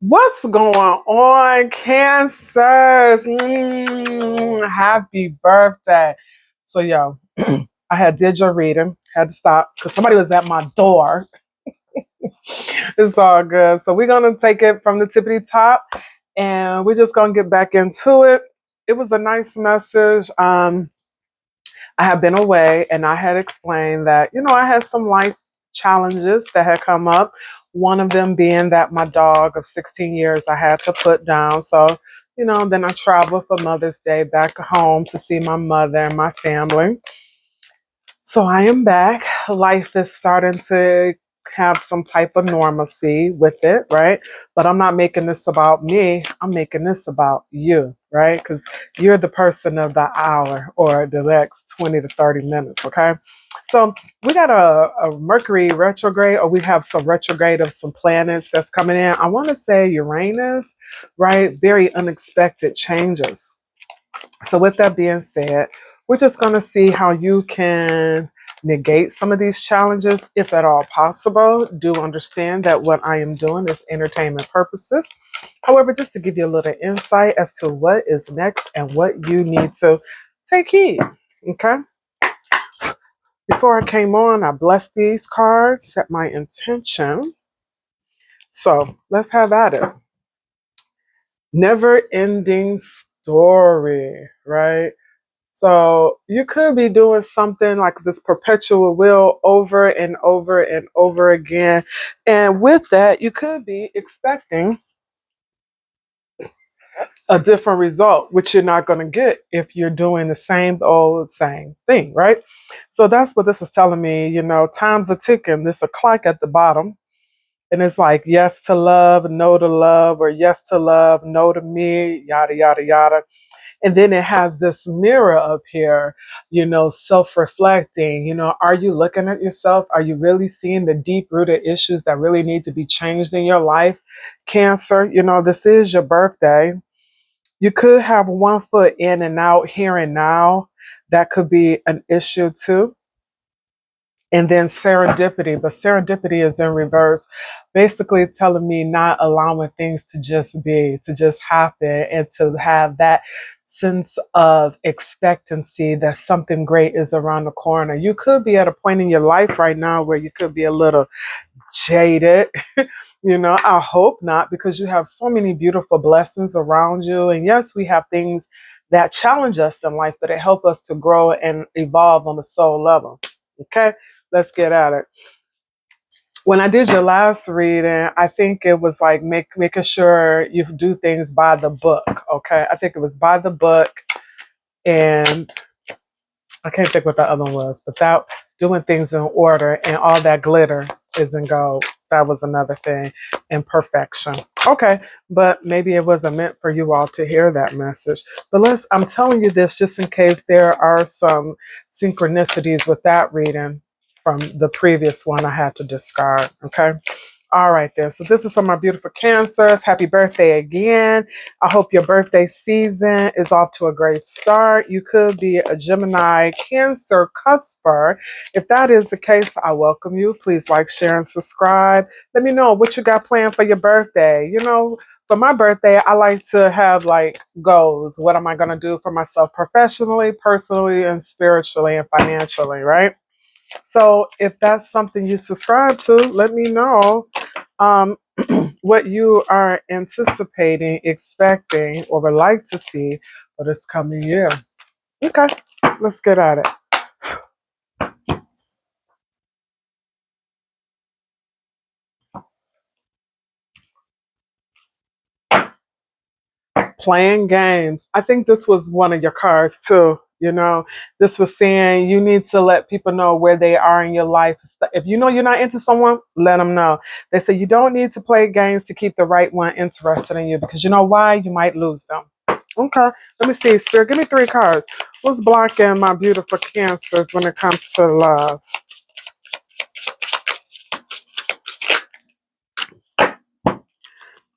What's going on, Cancers? Happy birthday. So, yo, I had did your reading, had to stop because somebody was at my door. It's all good. So, we're going to take it from the tippity top and we're just going to get back into it. It was a nice message. I have been away and I had explained that, I had some life challenges that had come up. One of them being that my dog of 16 years I had to put down. So, then I traveled for Mother's Day back home to see my mother and my family. So I am back. Life is starting to have some type of normalcy with it, right? But I'm not making this about me. I'm making this about you, right? Because you're the person of the hour or the next 20 to 30 minutes, okay? So we got a Mercury retrograde, or we have some retrograde of some planets that's coming in. I want to say Uranus, right? Very unexpected changes. So, with that being said, we're just going to see how you can negate some of these challenges, if at all possible. Do understand that what I am doing is entertainment purposes. However, just to give you a little insight as to what is next and what you need to take heed. Okay. Before I came on, I blessed these cards, set my intention. So, let's have at it. Never ending story, right? So you could be doing something like this perpetual wheel over and over and over again. And with that, you could be expecting a different result, which you're not going to get if you're doing the same old same thing, right? So that's what this is telling me. Time's are ticking. There's a clock at the bottom. And it's like yes to love, no to love, or yes to love, no to me, yada, yada, yada. And then it has this mirror up here, self-reflecting. Are you looking at yourself? Are you really seeing the deep rooted issues that really need to be changed in your life? Cancer, this is your birthday. You could have one foot in and out here and now. That could be an issue too. And then serendipity, but serendipity is in reverse, basically telling me not allowing things to just be, to just happen, and to have that sense of expectancy that something great is around the corner. You could be at a point in your life right now where you could be a little jaded. I hope not, because you have so many beautiful blessings around you. And yes, we have things that challenge us in life, but it help us to grow and evolve on the soul level. Okay, let's get at it. When I did your last reading, I think it was like making sure you do things by the book. Okay, I think it was by the book, and I can't think what the other one was, but that doing things in order and all that glitter is in gold. That was another thing. Imperfection. Okay, but maybe it wasn't meant for you all to hear that message. But I'm telling you this just in case there are some synchronicities with that reading from the previous one I had to discard. Okay. All right, then. So this is for my beautiful Cancers. Happy birthday again. I hope your birthday season is off to a great start. You could be a Gemini Cancer cusper. If that is the case, I welcome you. Please like, share, and subscribe. Let me know what you got planned for your birthday. For my birthday, I like to have like goals. What am I going to do for myself professionally, personally, and spiritually and financially, right? So if that's something you subscribe to, let me know um, what you are anticipating, expecting, or would like to see for this coming year. Okay, let's get at it. Playing games. I think this was one of your cards too. This was saying you need to let people know where they are in your life. If you know you're not into someone, let them know. They say you don't need to play games to keep the right one interested in you, because you know why? You might lose them. Okay, let me see. Spirit, give me 3 cards. What's blocking my beautiful Cancers when it comes to love?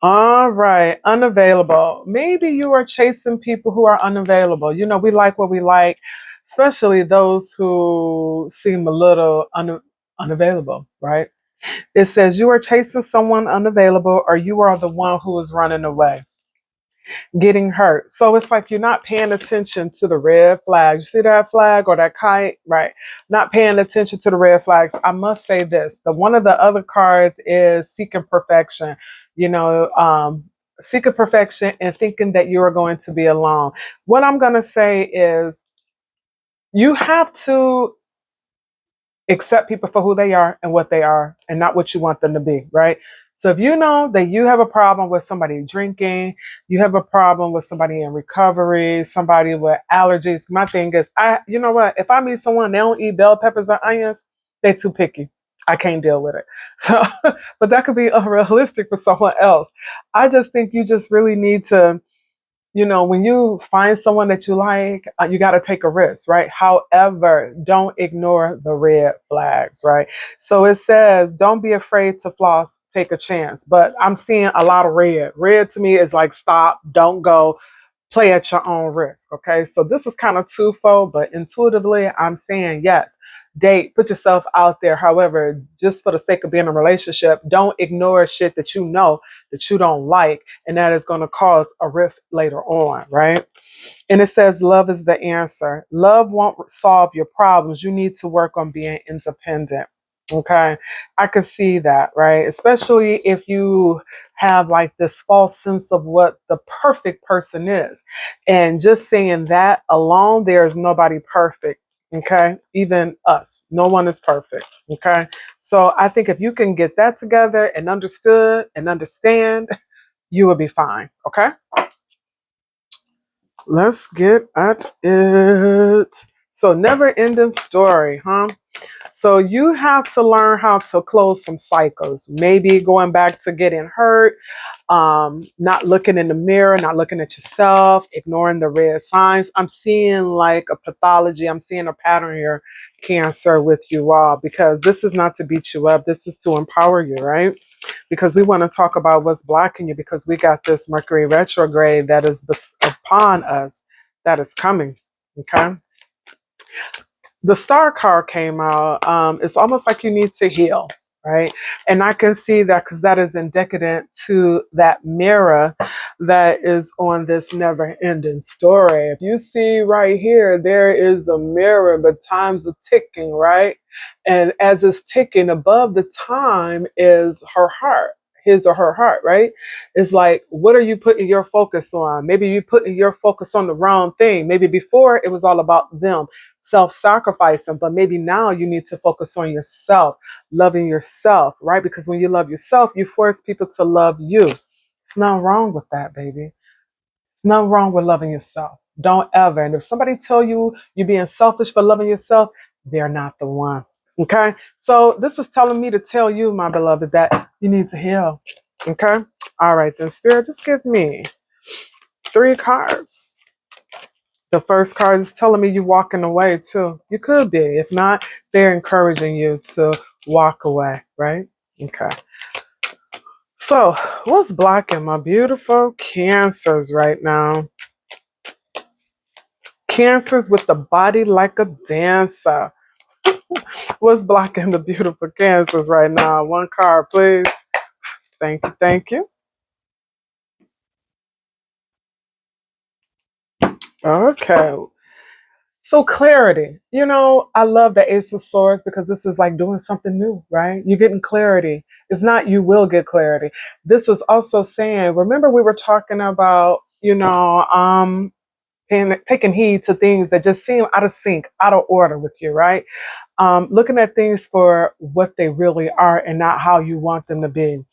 All right, unavailable. Maybe you are chasing people who are unavailable. We like what we like, especially those who seem a little unavailable, right? It says you are chasing someone unavailable, or you are the one who is running away, getting hurt. So it's like you're not paying attention to the red flags. You see that flag or that kite? Right. Not paying attention to the red flags. I must say this. The one of the other cards is seeking perfection. You know, seeking perfection and thinking that you are going to be alone. What I'm going to say is you have to accept people for who they are and what they are and not what you want them to be, right? So if you know that you have a problem with somebody drinking, you have a problem with somebody in recovery, somebody with allergies. My thing is, you know what? If I meet someone they don't eat bell peppers or onions, they're too picky. I can't deal with it. So, but that could be unrealistic for someone else. I just think you just really need to, when you find someone that you like, you got to take a risk, right? However, don't ignore the red flags, right? So it says, don't be afraid to floss, take a chance. But I'm seeing a lot of red. Red to me is like, stop, don't go, play at your own risk. Okay. So this is kind of twofold, but intuitively, I'm saying yes. Date, put yourself out there. However, just for the sake of being in a relationship, don't ignore shit that you know that you don't like, and that is going to cause a rift later on, right? And it says, love is the answer. Love won't solve your problems. You need to work on being independent. Okay. I could see that, right? Especially if you have like this false sense of what the perfect person is. And just saying that alone, there's nobody perfect. Okay. Even us. No one is perfect. Okay. So I think if you can get that together and understood and understand, you will be fine. Okay. Let's get at it. So, never ending story, huh? So, you have to learn how to close some cycles. Maybe going back to getting hurt, not looking in the mirror, not looking at yourself, ignoring the red signs. I'm seeing like a pathology, I'm seeing a pattern here, Cancer, with you all, because this is not to beat you up, this is to empower you, right? Because we want to talk about what's blocking you, because we got this Mercury retrograde that is upon us, that is coming. Okay. The star card came out. It's almost like you need to heal, right? And I can see that because that is indicative to that mirror that is on this never ending story. If you see right here, there is a mirror, but time's are ticking, right? And as it's ticking, above the time is her heart. His or her heart, right? It's like, what are you putting your focus on? Maybe you putting your focus on the wrong thing. Maybe before it was all about them self-sacrificing, but maybe now you need to focus on yourself, loving yourself, right? Because when you love yourself, you force people to love you. It's nothing wrong with that, baby. It's nothing wrong with loving yourself. Don't ever. And if somebody tell you you're being selfish for loving yourself, they're not the one. Okay. So this is telling me to tell you, my beloved, that you need to heal. Okay. All right, then, Spirit, just give me 3 cards. The first card is telling me you're walking away too. You could be. If not, they're encouraging you to walk away, right? Okay. So, what's blocking my beautiful Cancers right now? Cancers with the body like a dancer. What's blocking the beautiful Cancers right now? 1 card, please. Thank you. Thank you. Okay. So clarity, I love the Ace of Swords because this is like doing something new, right? You're getting clarity. If not, you will get clarity. This is also saying, remember we were talking about, taking heed to things that just seem out of sync, out of order with you, right? Looking at things for what they really are and not how you want them to be.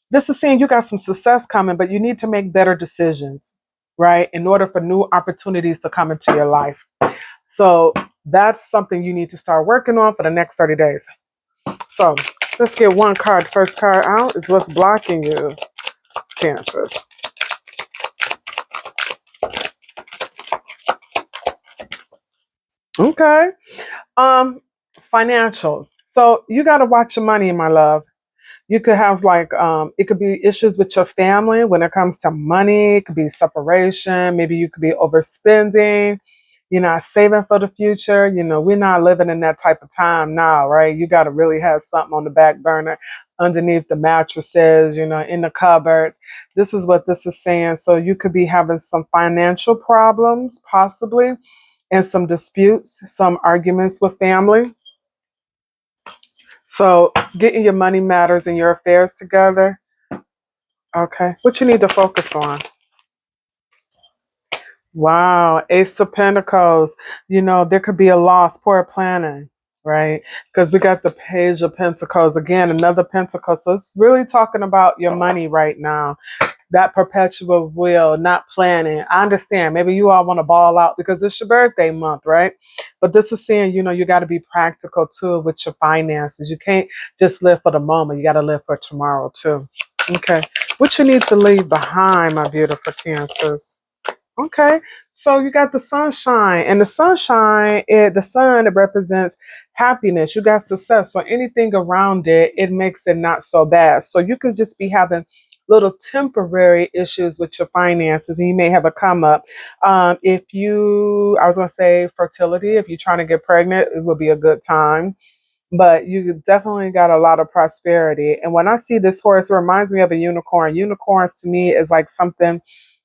This is saying you got some success coming, but you need to make better decisions, right? In order for new opportunities to come into your life. So that's something you need to start working on for the next 30 days. So let's get 1 card. First card out is what's blocking you, Cancers. Okay. Financials. So you got to watch your money, my love. You could have like, it could be issues with your family when it comes to money. It could be separation. Maybe you could be overspending. You're not saving for the future. We're not living in that type of time now, right? You got to really have something on the back burner underneath the mattresses, in the cupboards. This is what this is saying. So you could be having some financial problems, possibly, and some disputes, some arguments with family. So getting your money matters and your affairs together. Okay. What you need to focus on? Wow, Ace of Pentacles. There could be a loss, poor planning, right? Because we got the Page of Pentacles again, another Pentacle. So it's really talking about your money right now. That perpetual will, not planning. I understand. Maybe you all want to ball out because it's your birthday month, right? But this is saying, you got to be practical too with your finances. You can't just live for the moment. You got to live for tomorrow too. Okay. What you need to leave behind, my beautiful Cancers? Okay, so you got the sunshine, and the sunshine, the sun, it represents happiness. You got success, so anything around it, it makes it not so bad. So you could just be having little temporary issues with your finances, and you may have a come up. I was gonna say fertility. If you're trying to get pregnant, it would be a good time, but you definitely got a lot of prosperity. And when I see this horse, it reminds me of a unicorn. Unicorns to me is like something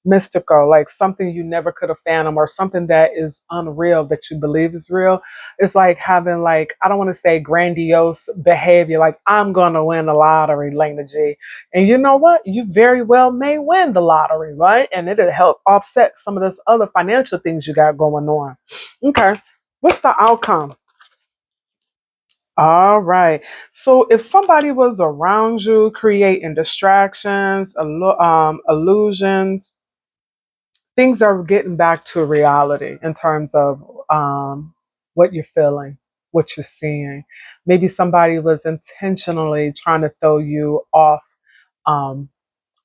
mystical, like something you never could have fathomed, or something that is unreal that you believe is real. It's like having, like, I don't want to say grandiose behavior, like I'm gonna win the lottery, Lena G. And you know what? You very well may win the lottery, right? And it'll help offset some of this other financial things you got going on. Okay. What's the outcome? All right. So if somebody was around you creating distractions, illusions, things are getting back to reality in terms of what you're feeling, what you're seeing. Maybe somebody was intentionally trying to throw you um,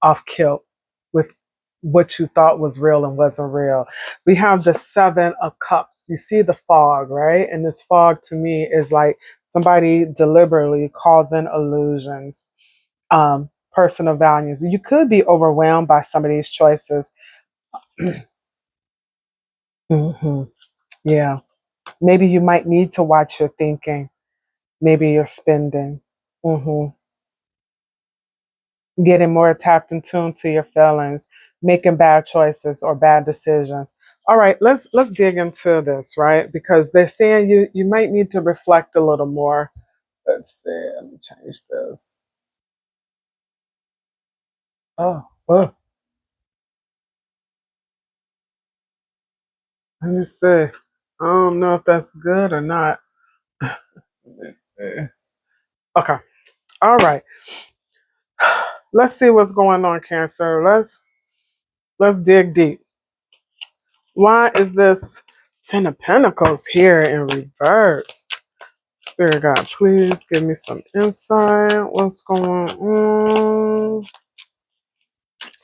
off kilt with what you thought was real and wasn't real. We have the Seven of Cups. You see the fog, right? And this fog to me is like somebody deliberately causing illusions, personal values. You could be overwhelmed by some of these choices. Hmm. Yeah. Maybe you might need to watch your thinking. Maybe your spending. Hmm. Getting more tapped in tune to your feelings, making bad choices or bad decisions. All right, let's dig into this, right? Because they're saying you might need to reflect a little more. Let's see. Let me change this. Oh, let me see. I don't know if that's good or not. Let me see. Okay. All right. Let's see what's going on, Cancer. Let's dig deep. Why is this Ten of Pentacles here in reverse? Spirit God, please give me some insight. What's going on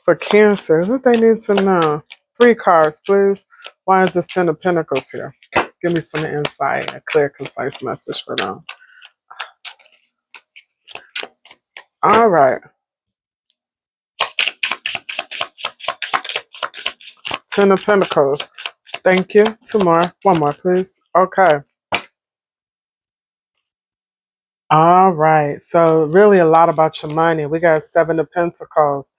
for Cancer? What they need to know? 3 cards, please. Why is this Ten of Pentacles here? Give me some insight, a clear, concise message for them. All right. Ten of Pentacles. Thank you. 2 more. 1 more, please. Okay. All right. So really a lot about your money. We got 7 of Pentacles.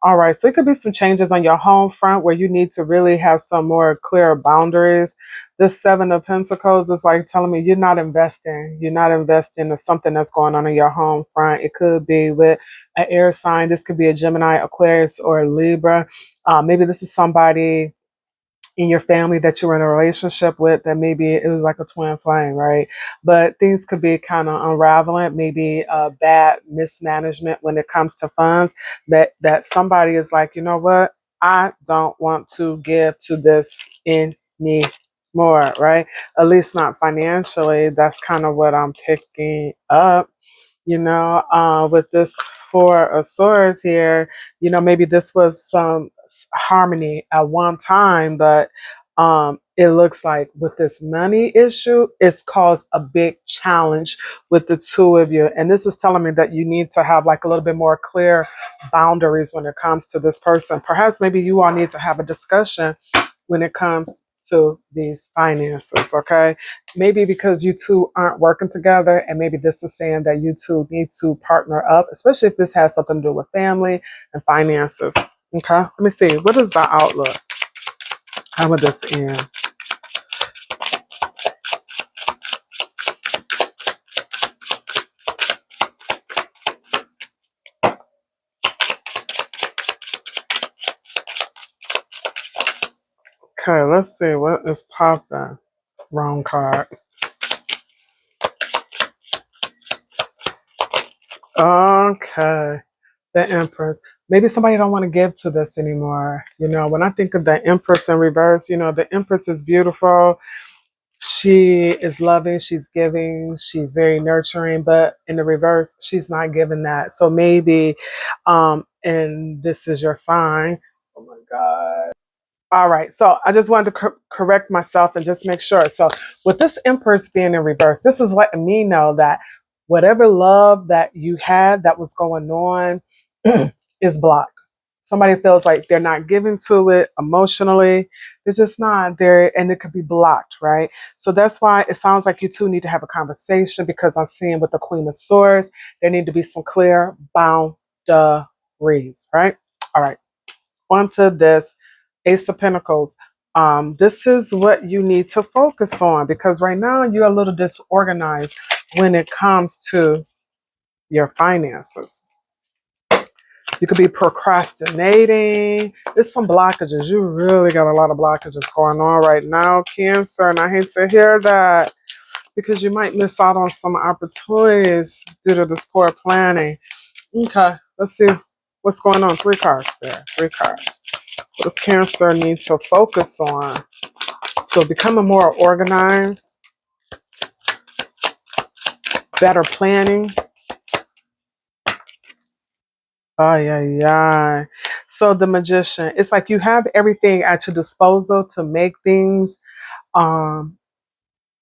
All right. So it could be some changes on your home front where you need to really have some more clear boundaries. This 7 of Pentacles is like telling me you're not investing. You're not investing in something that's going on in your home front. It could be with an air sign. This could be a Gemini, Aquarius, or a Libra. Maybe this is somebody in your family that you're in a relationship with that maybe it was like a twin flame, right? But things could be kind of unraveling, maybe bad mismanagement when it comes to funds, that somebody is like, you know what? I don't want to give to this anymore, right? At least not financially. That's kind of what I'm picking up. With this 4 of Swords here, maybe this was some harmony at one time, but it looks like with this money issue, it's caused a big challenge with the 2 of you. And this is telling me that you need to have like a little bit more clear boundaries when it comes to this person. Perhaps maybe you all need to have a discussion when it comes to these finances, okay? Maybe because you two aren't working together, and maybe this is saying that you two need to partner up, especially if this has something to do with family and finances. Okay, let me see. What is the outlook? How would this end? Okay, let's see. What is popping? Wrong card. Okay. The Empress. Maybe somebody don't want to give to this anymore. You know, when I think of the Empress in reverse, you know, the Empress is beautiful. She is loving, she's giving, she's very nurturing, but in the reverse, she's not giving that. So maybe, and this is your sign. Oh my God. All right. So I just wanted to correct myself and just make sure. So with this Empress being in reverse, this is letting me know that whatever love that you had that was going on is blocked. Somebody feels like they're not giving to it emotionally. They're just not there, and it could be blocked, right? So that's why it sounds like you two need to have a conversation, because I'm seeing with the Queen of Swords, there need to be some clear boundaries, right? All right. Onto this Ace of Pentacles. This is what you need to focus on, because right now you're a little disorganized when it comes to your finances. You could be procrastinating. There's some blockages. You really got a lot of blockages going on right now, Cancer. And I hate to hear that, because you might miss out on some opportunities due to this poor planning. Okay, let's see what's going on. 3 cards there. 3 cards. What does Cancer need to focus on? So becoming more organized, better planning. Oh, yeah, yeah. So the Magician, it's like you have everything at your disposal to make things, um,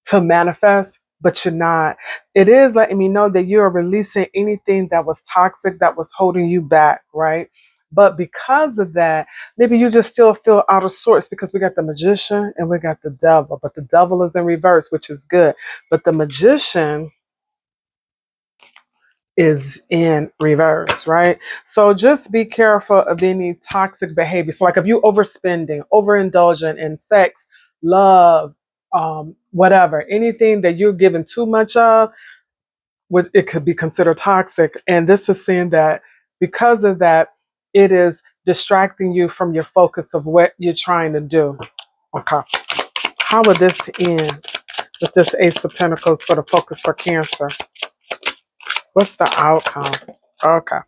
to manifest, but you're not. It is letting me know that you are releasing anything that was toxic, that was holding you back, right? But because of that, maybe you just still feel out of sorts, because we got the Magician and we got the Devil, but the Devil is in reverse, which is good. But the Magician is in reverse, right? So just be careful of any toxic behavior. So like if you overspending, overindulging in sex, love, whatever, anything that you're giving too much of, it could be considered toxic. And this is saying that because of that, it is distracting you from your focus of what you're trying to do. Okay. How would this end with this Ace of Pentacles for the focus for Cancer? What's the outcome? Okay.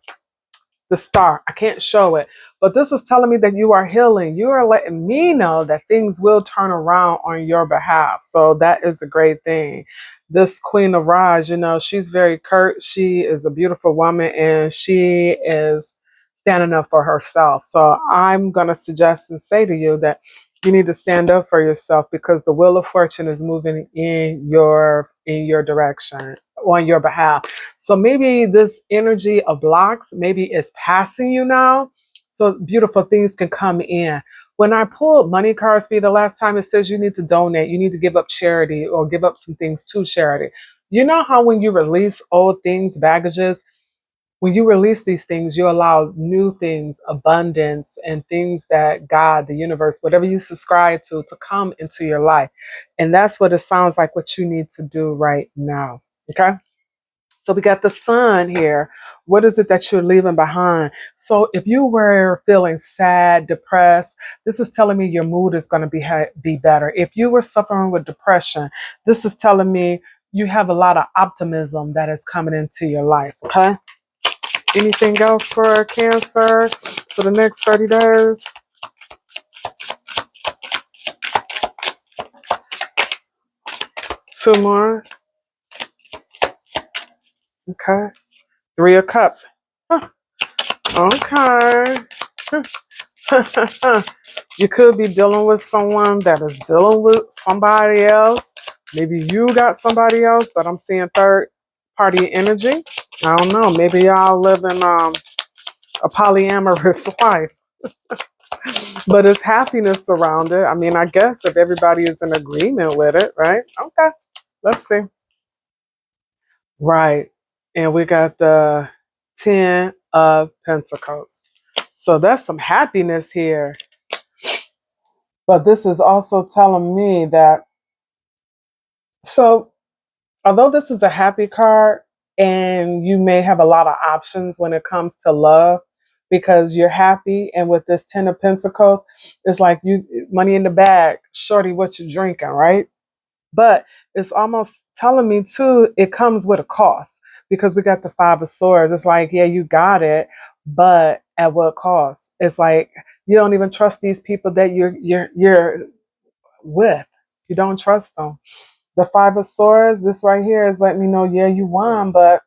The Star. I can't show it, but this is telling me that you are healing. You are letting me know that things will turn around on your behalf. So that is a great thing. This Queen of Raj, you know, she's very curt. She is a beautiful woman, and she is standing up for herself. So I'm going to suggest and say to you that you need to stand up for yourself, because the wheel of fortune is moving in your direction, on your behalf. So maybe this energy of blocks maybe is passing you now, so beautiful things can come in. When I pulled money cards for you the last time, it says you need to donate, you need to give up charity, or give up some things to charity. You know how when you release old things, baggages, when you release these things, you allow new things, abundance, and things that God, the universe, whatever you subscribe to come into your life. And that's what it sounds like what you need to do right now. Okay. So we got the Sun here. What is it that you're leaving behind? So if you were feeling sad, depressed, this is telling me your mood is going to be better. If you were suffering with depression, this is telling me you have a lot of optimism that is coming into your life. Okay. Anything else for Cancer for the next 30 days? Two more. Okay. 3 of Cups. Huh. Okay. You could be dealing with someone that is dealing with somebody else. Maybe you got somebody else, but I'm seeing third party energy. I don't know. Maybe y'all live in a polyamorous life. But it's happiness around it. I mean, I guess if everybody is in agreement with it, right? Okay, let's see. Right. And we got the 10 of Pentacles. So that's some happiness here. But this is also telling me that, so although this is a happy card and you may have a lot of options when it comes to love because you're happy, and with this 10 of Pentacles, it's like you money in the bag, shorty, what you drinking, right? But it's almost telling me too, it comes with a cost because we got the 5 of Swords. It's like, yeah, you got it, but at what cost? It's like you don't even trust these people that you're with. You don't trust them. The 5 of Swords, this right here is letting me know, yeah, you won, but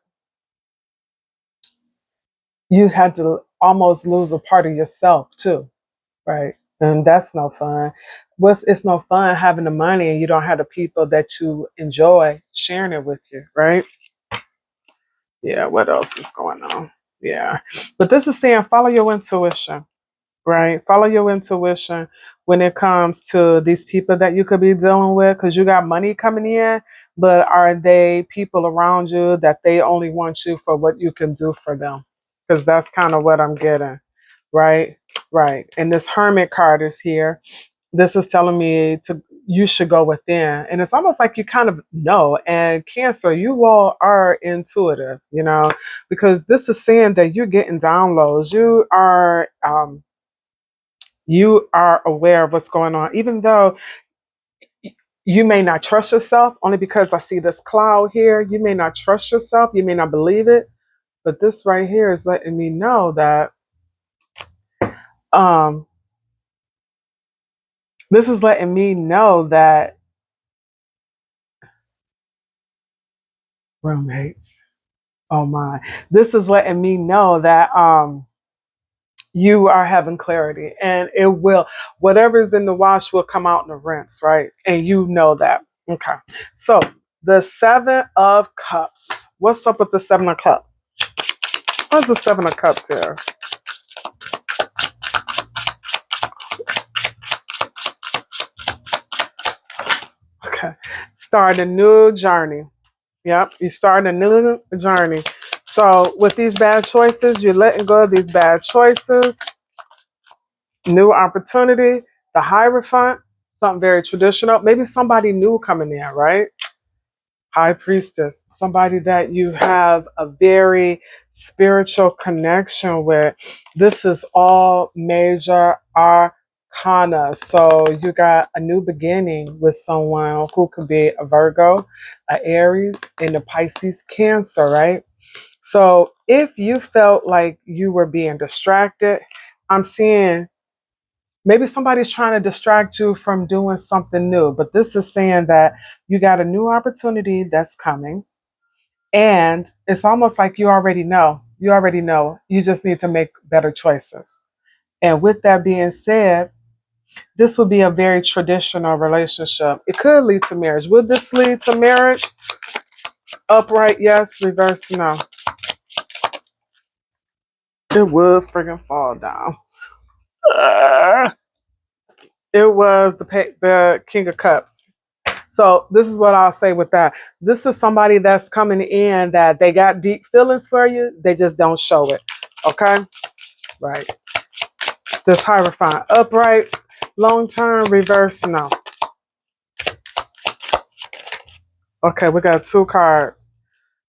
you had to almost lose a part of yourself too, right? And that's no fun. It's no fun having the money and you don't have the people that you enjoy sharing it with you, right? Yeah, what else is going on? Yeah. But this is saying follow your intuition, right? Follow your intuition when it comes to these people that you could be dealing with because you got money coming in, but are they people around you that they only want you for what you can do for them? Because that's kind of what I'm getting, right? Right. And this Hermit card is here. This is telling me to you should go within, and it's almost like you kind of know. And Cancer, you all are intuitive, because this is saying that you're getting downloads. You are aware of what's going on, even though you may not trust yourself. Only because I see this cloud here, you may not trust yourself, you may not believe it, but this right here is letting me know that um this is letting me know that roommates. Oh my. This is letting me know that you are having clarity, and it will, whatever's in the wash will come out in the rinse, right? And you know that. Okay. So the 7 of Cups. What's up with the 7 of Cups? What's the 7 of Cups here? Okay. Start a new journey. Yep. You start a new journey. So with these bad choices, you're letting go of these bad choices. New opportunity, the Hierophant, something very traditional. Maybe somebody new coming in, right? High Priestess, somebody that you have a very spiritual connection with. This is all major arcana. So you got a new beginning with someone who could be a Virgo, a Aries, and a Pisces Cancer, right? So if you felt like you were being distracted, I'm seeing maybe somebody's trying to distract you from doing something new, but this is saying that you got a new opportunity that's coming. And it's almost like you already know. You already know. You just need to make better choices. And with that being said, this would be a very traditional relationship. It could lead to marriage. Would this lead to marriage? Upright, yes. Reverse, no. It would friggin' fall down. Uh, it was the King of Cups. So this is what I'll say with that. This is somebody that's coming in that they got deep feelings for you. They just don't show it. Okay? Right. This Hierophant. Upright, long term, reverse, no. Okay, we got 2 cards.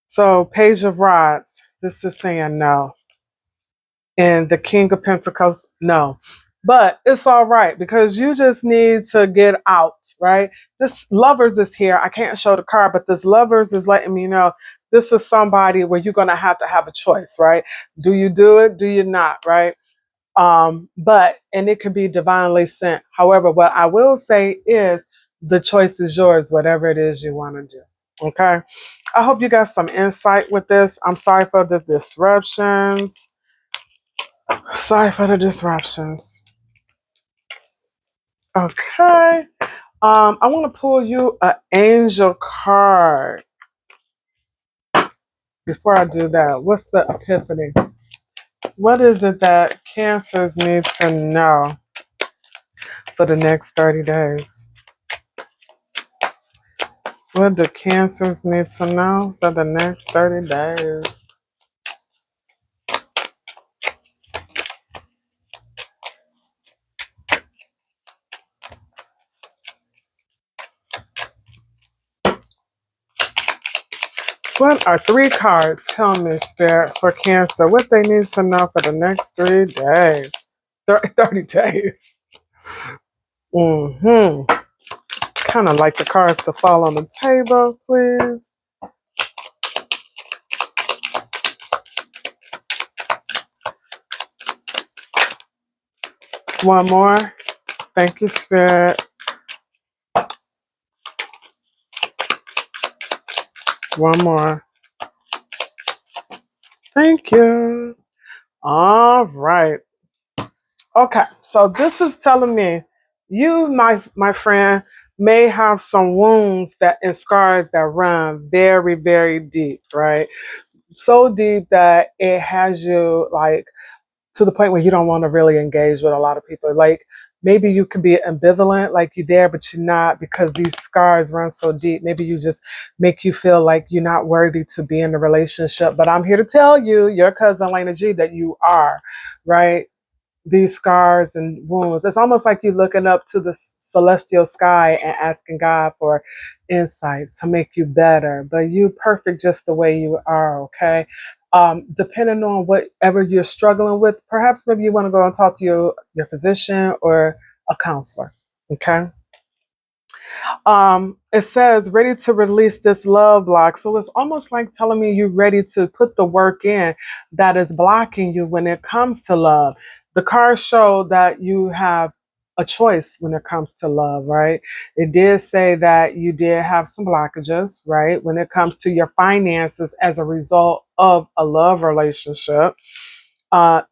So Page of Rods. This is saying no. And the King of Pentacles, no. But it's all right because you just need to get out, right? This Lovers is here. I can't show the card, but this Lovers is letting me know this is somebody where you're going to have a choice, right? Do you do it? Do you not, right? And it could be divinely sent. However, what I will say is the choice is yours, whatever it is you want to do. Okay. I hope you got some insight with this. I'm sorry for the disruptions. Sorry for the disruptions. Okay. I want to pull you an angel card. Before I do that, what's the epiphany? What is it that cancers need to know for the next 30 days? What do cancers need to know for the next 30 days? What are three cards? Tell me, Spirit, for Cancer, what they need to know for the next 3 days. 30 days. Mm-hmm. Kind of like the cards to fall on the table, please. One more. Thank you, Spirit. One more. Thank you. All right. Okay. So this is telling me you, my friend, may have some wounds that and scars that run very, very deep, right? So deep that it has you like to the point where you don't want to really engage with a lot of people. Like maybe you can be ambivalent, like you're there, but you're not because these scars run so deep. Maybe you just make you feel like you're not worthy to be in a relationship. But I'm here to tell you, your cousin Lena G, that you are, right? These scars and wounds. It's almost like you're looking up to the celestial sky and asking God for insight to make you better. But you perfect just the way you are, okay? Depending on whatever you're struggling with, perhaps maybe you want to go and talk to your physician or a counselor, okay? It says ready to release this love block. So it's almost like telling me you're ready to put the work in that is blocking you when it comes to love. The cards show that you have a choice when it comes to love, right? It did say that you did have some blockages, right? When it comes to your finances as a result of a love relationship,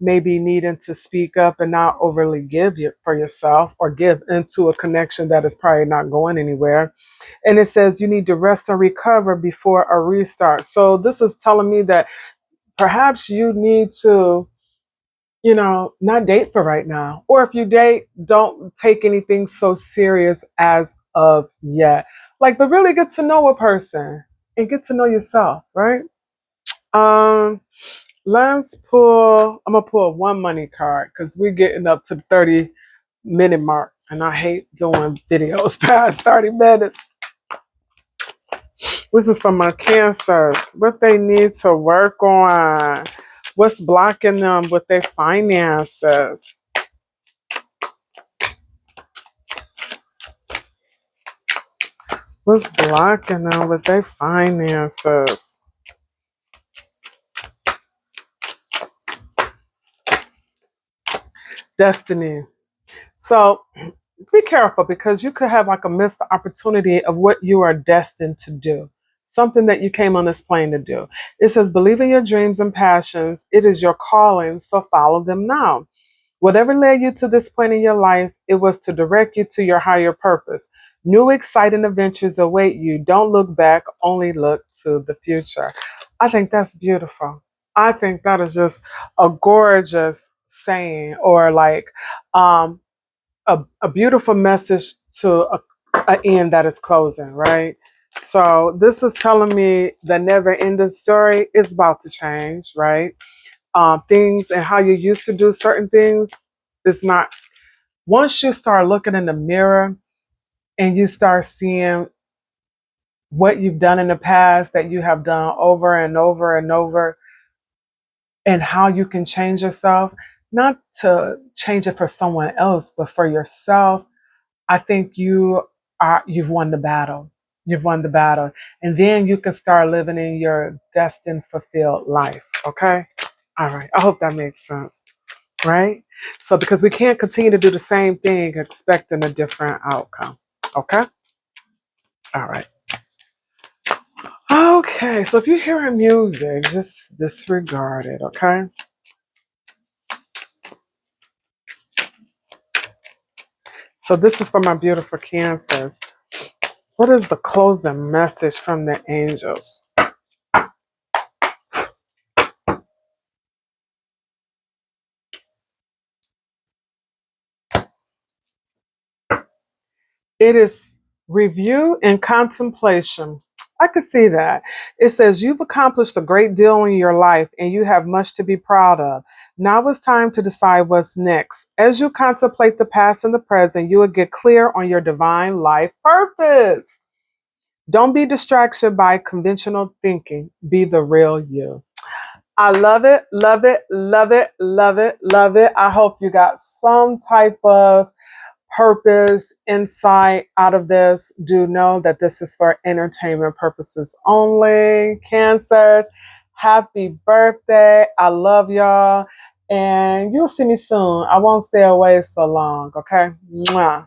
maybe needing to speak up and not overly give you for yourself or give into a connection that is probably not going anywhere. And it says you need to rest and recover before a restart. So this is telling me that perhaps you need to, not date for right now. Or if you date, don't take anything so serious as of yet. Like, but really get to know a person and get to know yourself, right? Um, Let's pull. I'm gonna pull one money card because we're getting up to the 30-minute mark, and I hate doing videos past 30 minutes. This is for my cancers. What they need to work on. What's blocking them with their finances? What's blocking them with their finances? Destiny. So be careful because you could have like a missed opportunity of what you are destined to do, something that you came on this plane to do. It says, believe in your dreams and passions. It is your calling, so follow them now. Whatever led you to this point in your life, it was to direct you to your higher purpose. New exciting adventures await you. Don't look back, only look to the future. I think that's beautiful. I think that is just a gorgeous saying, or like um, a beautiful message to an end that is closing, right? So this is telling me the never ending story is about to change, right? Things and how you used to do certain things is not. Once you start looking in the mirror and you start seeing what you've done in the past that you have done over and over and over, and how you can change yourself, not to change it for someone else, but for yourself. I think you've won the battle. You've won the battle. And then you can start living in your destined fulfilled life. Okay? All right. I hope that makes sense. Right? So because we can't continue to do the same thing expecting a different outcome. Okay? All right. Okay, so if you're hearing music, just disregard it, okay? So this is for my beautiful cancers. What is the closing message from the angels? It is review and contemplation. I could see that. It says you've accomplished a great deal in your life and you have much to be proud of. Now it's time to decide what's next. As you contemplate the past and the present, you will get clear on your divine life purpose. Don't be distracted by conventional thinking. Be the real you. I love it, love it, love it, love it, love it. I hope you got some type of purpose, insight out of this. Do know that this is for entertainment purposes only. Cancers, happy birthday. I love y'all. And you'll see me soon. I won't stay away so long, okay? Mwah.